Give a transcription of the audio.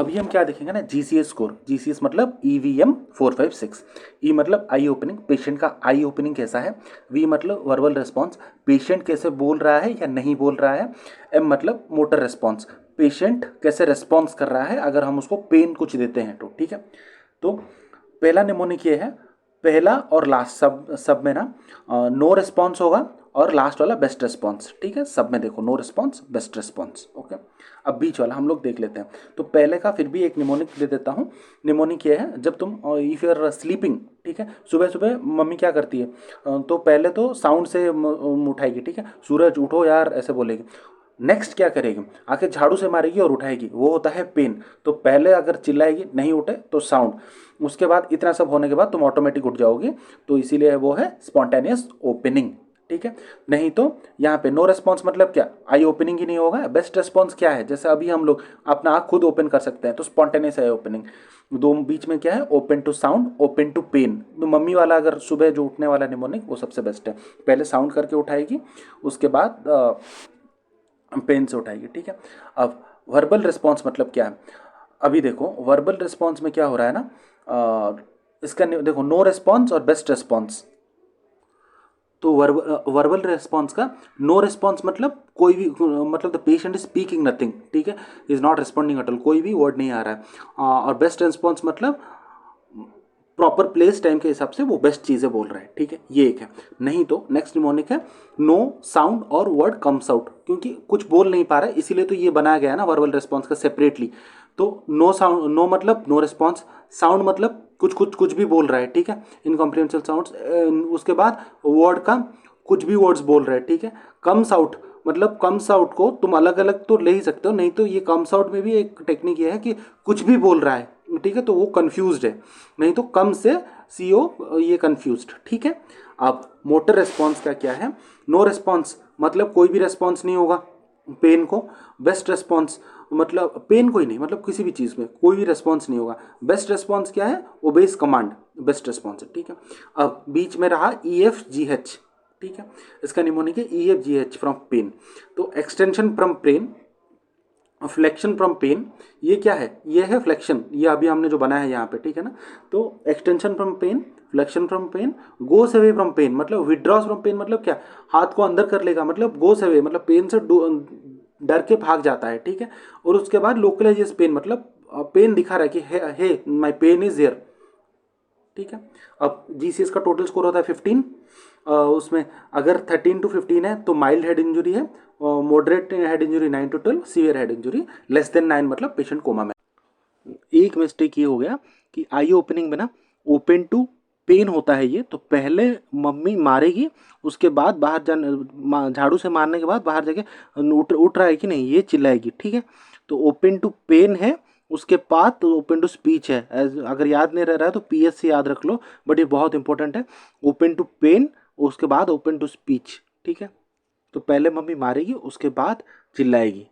अभी हम क्या देखेंगे ना, जीसीएस स्कोर। जीसीएस मतलब ईवीएम 456। ई मतलब आई ओपनिंग, पेशेंट का आई ओपनिंग कैसा है। वी मतलब वर्बल रिस्पॉन्स, पेशेंट कैसे बोल रहा है या नहीं बोल रहा है। एम मतलब मोटर रिस्पॉन्स, पेशेंट कैसे रिस्पॉन्स कर रहा है अगर हम उसको पेन कुछ देते हैं तो। ठीक है, तो पहला निमोनिक ये है, पहला और लास्ट सब में ना नो रिस्पॉन्स होगा और लास्ट वाला बेस्ट रिस्पॉन्स। ठीक है, सब में देखो no response best response. Okay, अब बीच वाला हम लोग देख लेते हैं। तो पहले का फिर भी एक निमोनिक दे देता हूँ। निमोनिक ये है, जब तुम इफ यू आर स्लीपिंग, ठीक है, सुबह सुबह मम्मी क्या करती है, तो पहले तो साउंड से उठाएगी। ठीक है, सूरज उठो यार ऐसे बोलेगी। नेक्स्ट क्या करेगी, आके झाड़ू से मारेगी और उठाएगी, वो होता है पेन। तो पहले अगर चिल्लाएगी, नहीं उठे तो साउंड, उसके बाद इतना सब होने के बाद तुम ऑटोमेटिक उठ जाओगी। तो इसीलिए वो है स्पॉन्टेनियस ओपनिंग। ठीक है, नहीं तो यहाँ पे नो रिस्पॉन्स मतलब क्या, आई ओपनिंग ही नहीं होगा। बेस्ट रिस्पॉन्स क्या है, जैसे अभी हम लोग अपना आँख खुद ओपन कर सकते हैं, तो स्पॉन्टेनियस आई ओपनिंग। दो बीच में क्या है, open to sound, open to pain. तो मम्मी वाला अगर सुबह जो उठने वाला निमोनिक, वो सबसे बेस्ट है। पहले साउंड करके उठाएगी, उसके बाद पेन से उठाएगी। ठीक है, अब वर्बल रिस्पॉन्स मतलब क्या है। अभी देखो वर्बल रिस्पॉन्स में क्या हो रहा है ना, इसका देखो नो रिस्पॉन्स और बेस्ट रिस्पॉन्स। तो वर्बल रिस्पॉन्स का नो रिस्पॉन्स मतलब कोई भी, मतलब the patient is speaking nothing. ठीक है, is not responding at all, कोई भी वर्ड नहीं आ रहा है। और बेस्ट रिस्पॉन्स मतलब प्रॉपर प्लेस टाइम के हिसाब से वो बेस्ट चीज़ें बोल रहा है। ठीक है, ये एक है। नहीं तो नेक्स्ट निमोनिक है नो साउंड और वर्ड कम्स आउट, क्योंकि कुछ बोल नहीं पा रहा है, इसीलिए तो ये बनाया गया है ना वर्बल रिस्पॉन्स का सेपरेटली। तो नो साउंड, नो मतलब नो रिस्पॉन्स, साउंड मतलब कुछ भी बोल रहा है। ठीक है, इनकॉम्प्रिहेंसिबल साउंड्स। उसके बाद वर्ड का कुछ भी वर्ड्स बोल रहे हैं। ठीक है, कम्स आउट मतलब कम्स आउट को तुम अलग अलग तो ले ही सकते हो, नहीं तो ये कम्स आउट में भी एक टेक्निक ये है कि कुछ भी बोल रहा है। ठीक है, तो वो कंफ्यूज्ड है। नहीं तो कम से सीओ ये कंफ्यूज्ड। ठीक है, अब मोटर रिस्पॉन्स का क्या है, नो रिस्पॉन्स मतलब कोई भी रिस्पॉन्स नहीं होगा पेन को। बेस्ट रिस्पॉन्स मतलब पेन को ही नहीं, मतलब किसी भी चीज़ में कोई भी रिस्पॉन्स नहीं होगा। बेस्ट रिस्पॉन्स क्या है, ओबेस कमांड बेस्ट रिस्पॉन्स है। ठीक है, अब बीच में रहा EFGH। ठीक है, इसका निमोनिक है EFGH फ्रॉम पेन। तो extension from pain, flexion from pain, ये क्या है, ये है फ्लेक्शन, ये अभी हमने जो बनाया है यहाँ पे। ठीक है ना, तो extension from pain, flexion from pain, goes away from pain मतलब विड्रॉस फ्रॉम पेन मतलब क्या, हाथ को अंदर कर लेगा, मतलब गोस अवे मतलब पेन से डर के भाग जाता है। ठीक है, और उसके बाद लोकलाइजेस पेन मतलब पेन दिखा रहा है कि हे माई पेन इज हियर। ठीक है, अब जीसीएस का टोटल स्कोर होता है 15। उसमें अगर 13 to 15 है तो माइल्ड हेड इंजुरी है, moderate head injury 9 to 12, severe head injury less than 9 मतलब पेशेंट कोमा में। एक मिस्टेक ये हो गया कि आई ओपनिंग में ना ओपन टू पेन होता है ये, तो पहले मम्मी मारेगी, उसके बाद बाहर जाने, झाड़ू से मारने के बाद बाहर जाके उठ रहा है कि नहीं ये चिल्लाएगी। ठीक है, तो ओपन टू पेन है, उसके बाद तो ओपन टू स्पीच है। अगर याद नहीं रह रहा है तो PS से याद रख लो, बट ये बहुत इंपॉर्टेंट है। ओपन टू पेन, उसके बाद ओपन टू स्पीच। ठीक है, तो पहले मम्मी मारेगी, उसके बाद चिल्लाएगी।